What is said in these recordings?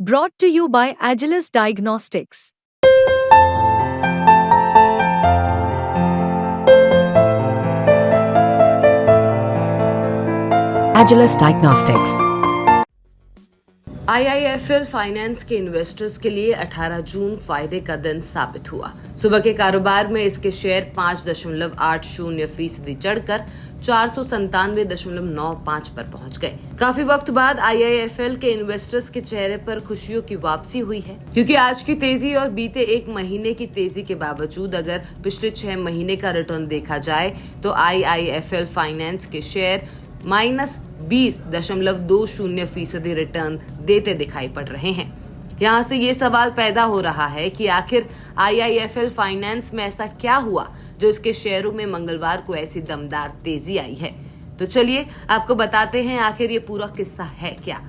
Brought to you by Agilus Diagnostics. Agilus Diagnostics. IIFL finance के investors के लिए 18 जून फायदे का दिन साबित हुआ। सुबह के कारोबार में इसके शेयर 5.80% चढ़कर 497.95 पर पहुंच गए। काफी वक्त बाद आईआईएफएल के इन्वेस्टर्स के चेहरे पर खुशियों की वापसी हुई है, क्योंकि आज की तेजी और बीते एक महीने की तेजी के बावजूद अगर पिछले 6 महीने का रिटर्न देखा जाए तो आईआईएफएल फाइनेंस के शेयर -20.20% रिटर्न देते दिखाई पड़ रहे हैं। यहाँ से ये सवाल पैदा हो रहा है कि आखिर आईआईएफएल फाइनेंस में ऐसा क्या हुआ जो इसके शेयरों में मंगलवार को ऐसी दमदार तेजी आई है। तो चलिए आपको बताते हैं आखिर ये पूरा किस्सा है क्या।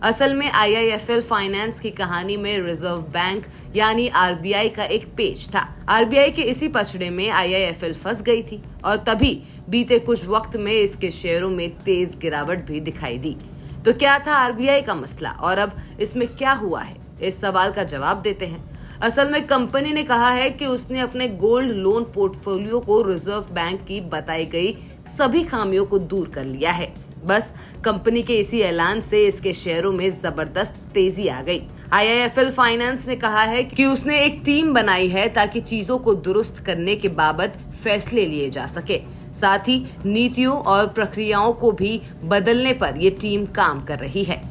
असल में आईआईएफएल फाइनेंस की कहानी में रिजर्व बैंक यानी आरबीआई का एक पेच था। आरबीआई के इसी पचड़े में आईआईएफएल फंस गई थी और तभी बीते कुछ वक्त में इसके शेयरों में तेज गिरावट भी दिखाई दी। तो क्या था आरबीआई का मसला और अब इसमें क्या हुआ है, इस सवाल का जवाब देते हैं। असल में कंपनी ने कहा है कि उसने अपने गोल्ड लोन पोर्टफोलियो को रिजर्व बैंक की बताई गई सभी खामियों को दूर कर लिया है। बस कंपनी के इसी ऐलान से इसके शेयरों में जबरदस्त तेजी आ गई। आईआईएफएल फाइनेंस ने कहा है कि उसने एक टीम बनाई है ताकि चीजों को दुरुस्त करने के बाबत फैसले लिए जा सके। साथ ही नीतियों और प्रक्रियाओं को भी बदलने पर ये टीम काम कर रही है।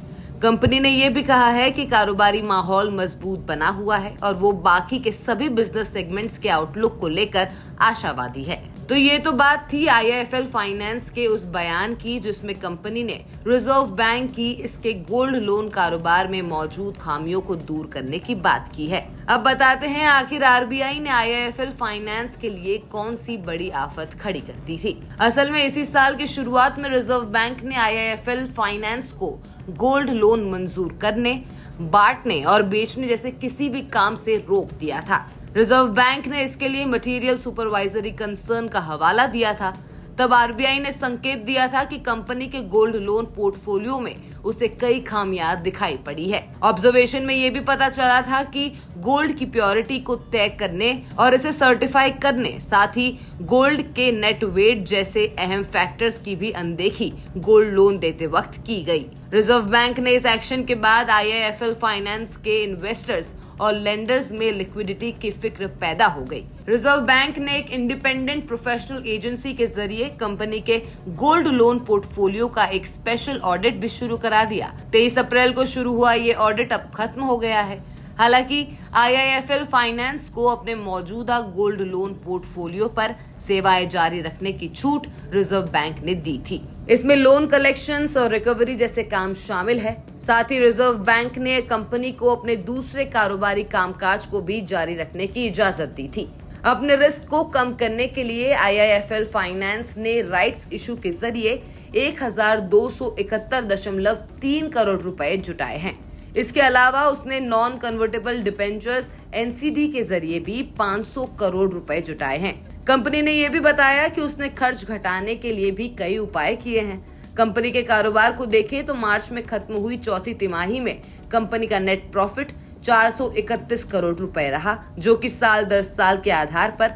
कंपनी ने यह भी कहा है कि कारोबारी माहौल मजबूत बना हुआ है और वो बाकी के सभी बिजनेस सेगमेंट्स के आउटलुक को लेकर आशावादी है। तो ये तो बात थी आईआईएफएल फाइनेंस के उस बयान की जिसमें कंपनी ने रिजर्व बैंक की इसके गोल्ड लोन कारोबार में मौजूद खामियों को दूर करने की बात की है। अब बताते हैं आखिर आरबीआई ने आईआईएफएल फाइनेंस के लिए कौन सी बड़ी आफत खड़ी कर दी थी। असल में इसी साल की शुरुआत में रिजर्व बैंक ने आईआईएफएल फाइनेंस को गोल्ड लोन मंजूर करने, बांटने और बेचने जैसे किसी भी काम से रोक दिया था। रिजर्व बैंक ने इसके लिए मटेरियल सुपरवाइजरी कंसर्न का हवाला दिया था। तब आरबीआई ने संकेत दिया था कि कंपनी के गोल्ड लोन पोर्टफोलियो में उसे कई खामियां दिखाई पड़ी है। ऑब्जर्वेशन में ये भी पता चला था कि गोल्ड की प्योरिटी को तय करने और इसे सर्टिफाई करने, साथ ही गोल्ड के नेट वेट जैसे अहम फैक्टर्स की भी अनदेखी गोल्ड लोन देते वक्त की गई। रिजर्व बैंक ने इस एक्शन के बाद आईआईएफएल फाइनेंस के इन्वेस्टर्स और लेंडर्स में लिक्विडिटी की फिक्र पैदा हो गई। रिजर्व बैंक ने एक इंडिपेंडेंट प्रोफेशनल एजेंसी के जरिए कंपनी के गोल्ड लोन पोर्टफोलियो का एक स्पेशल ऑडिट भी शुरू करा दिया। 23 अप्रैल को शुरू हुआ ये ऑडिट अब खत्म हो गया है। हालांकि आईआईएफएल फाइनेंस को अपने मौजूदा गोल्ड लोन पोर्टफोलियो पर सेवाएं जारी रखने की छूट रिजर्व बैंक ने दी थी। इसमें लोन कलेक्शंस और रिकवरी जैसे काम शामिल है। साथ ही रिजर्व बैंक ने कंपनी को अपने दूसरे कारोबारी कामकाज को भी जारी रखने की इजाजत दी थी। अपने रिस्क को कम करने के लिए आईआईएफएल फाइनेंस ने राइट्स इशू के जरिए 1271.3 करोड़ रुपए जुटाए हैं। इसके अलावा उसने नॉन कन्वर्टेबल डिबेंचर्स एनसीडी के जरिए भी 500 करोड़ रुपए जुटाए हैं। कंपनी ने यह भी बताया कि उसने खर्च घटाने के लिए भी कई उपाय किए हैं। कंपनी के कारोबार को देखें तो मार्च में खत्म हुई चौथी तिमाही में कंपनी का नेट प्रॉफिट 431 करोड़ रुपए रहा, जो कि साल दर साल के आधार पर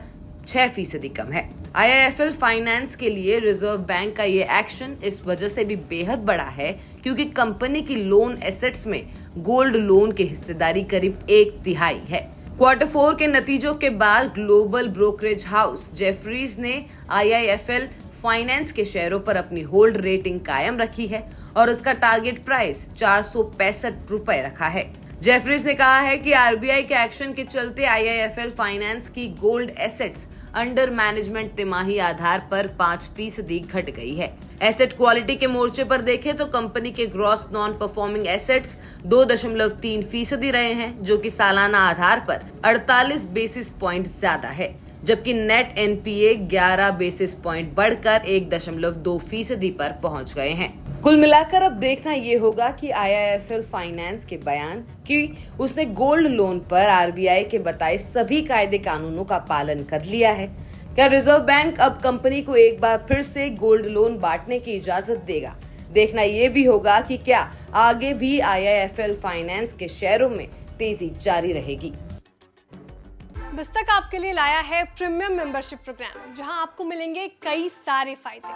6% कम है। आईआईएफएल फाइनेंस के लिए रिजर्व बैंक का ये एक्शन इस वजह से भी बेहद बड़ा है क्योंकि कंपनी की लोन एसेट्स में गोल्ड लोन की हिस्सेदारी करीब 1/3 है। क्वार्टर 4 के नतीजों के बाद ग्लोबल ब्रोकरेज हाउस जेफरीज ने आईआईएफएल फाइनेंस के शेयरों पर अपनी होल्ड रेटिंग कायम रखी है और उसका टारगेट प्राइस 465 रुपए रखा है। जेफरीज ने कहा है कि आरबीआई के एक्शन के चलते आईआईएफएल फाइनेंस की गोल्ड एसेट्स अंडर मैनेजमेंट तिमाही आधार पर 5% घट गई है। एसेट क्वालिटी के मोर्चे पर देखें तो कंपनी के ग्रॉस नॉन परफॉर्मिंग एसेट्स 2.3% रहे हैं, जो कि सालाना आधार पर 48 बेसिस पॉइंट ज्यादा है, जबकि नेट एनपीए 11 बेसिस पॉइंट बढ़कर 1.2% पर पहुंच गए हैं। कुल मिलाकर अब देखना ये होगा कि आईआईएफएल फाइनेंस के बयान कि उसने गोल्ड लोन पर आरबीआई के बताए सभी कायदे कानूनों का पालन कर लिया है। क्या रिजर्व बैंक अब कंपनी को एक बार फिर से गोल्ड लोन बांटने की इजाजत देगा? देखना ये भी होगा कि क्या आगे भी IIFL फाइनेंस के शेयरों में तेजी जारी रहेगी। बिस्तक आपके लिए लाया है प्रीमियम मेंबरशिप प्रोग्राम, जहां आपको मिलेंगे कई सारे फायदे,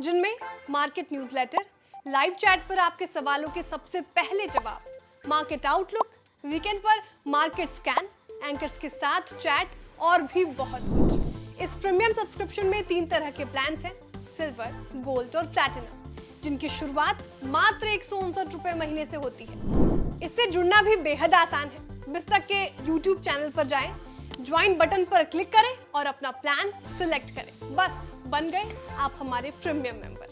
जिनमें मार्केट न्यूज़लेटर, लाइव चैट पर आपके सवालों के सबसे पहले जवाब, मार्केट आउटलुक, वीकेंड पर मार्केट स्कैन, एंकर्स के साथ चैट और भी बहुत कुछ। इस प्रीमियम सब्सक्रिप्शन में 3 तरह के प्लान्स हैं, सिल्वर, गोल्ड और प्लैटिनम, जिनकी शुरुआत मात्र 159 रुपए महीने से होती है। इससे जुड़ना भी बेहद आसान है। बिस्तक के YouTube चैनल पर जाएं, ज्वाइन बटन पर क्लिक करें और अपना प्लान सिलेक्ट करें। बस बन गए आप हमारे प्रीमियम मेंबर।